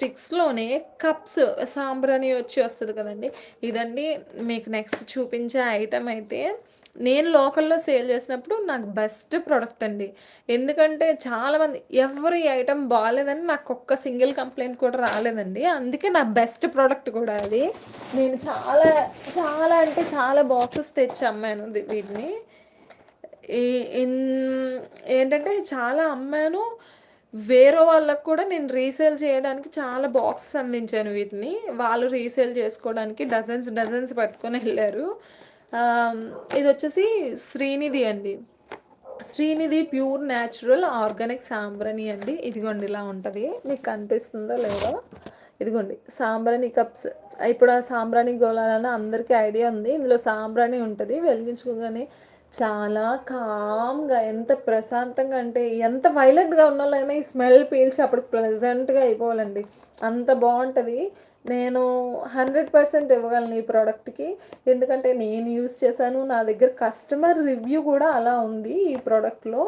స్టిక్స్‌లోనే cups సాంబ్రాణి వస్తది కదండీ! ఇదండి మీకు నెక్స్ట్ చూపించే ఐటెమ్ అయితే నేను లోకల్‌లో సేల్ చేసినప్పుడు నాకు బెస్ట్ ప్రొడక్ట్ అండి. ఎందుకంటే చాలామంది ఎవ్వరు ఈ ఐటెమ్ బాలేదని నాకొక్క సింగిల్ కంప్లెయింట్ కూడా రాలేదండి. అందుకే నా బెస్ట్ ప్రొడక్ట్ కూడా అది. నేను చాలా, చాలా అంటే చాలా బాక్సెస్ తెచ్చి అమ్మాను వీటిని. ఈ ఇన్ ఏంటంటే చాలా అమ్మాను. వేరే వాళ్ళకి కూడా నేను రీసేల్ చేయడానికి చాలా బాక్సెస్ అందించాను వీటిని. వాళ్ళు రీసేల్ చేసుకోవడానికి డజన్స్, డజన్స్ పట్టుకొనెళ్లారు. ఇదొచ్చేసి శ్రీనిధి అండి. శ్రీనిధి ప్యూర్ న్యాచురల్ ఆర్గానిక్ సాంబ్రాణి అండి. ఇదిగోండి ఇలా ఉంటది. మీకు కనిపిస్తుందో లేదో? ఇదిగోండి సాంబ్రాణి కప్స్. ఇప్పుడు ఆ సాంబ్రాణి గోళాలని అందరికీ ఐడియా ఉంది. ఇందులో సాంబ్రాణి ఉంటది. వెలిగించుకోగానే చాలా కామ్‌గా ఎంత ప్రశాంతంగా అంటే ఎంత వైలెంట్‌గా ఉన్నోళ్ళైనా ఈ స్మెల్ పీల్చి అప్పుడు ప్లెజెంట్‌గా అయిపోవాలండి. అంత బావుంటది. నేను 100% ఇవ్వగలను ఈ ప్రొడక్ట్‌కి. ఎందుకంటే నేను యూజ్ చేశాను. నా దగ్గర కస్టమర్ రివ్యూ కూడా అలా ఉంది ఈ ప్రొడక్ట్‌లో.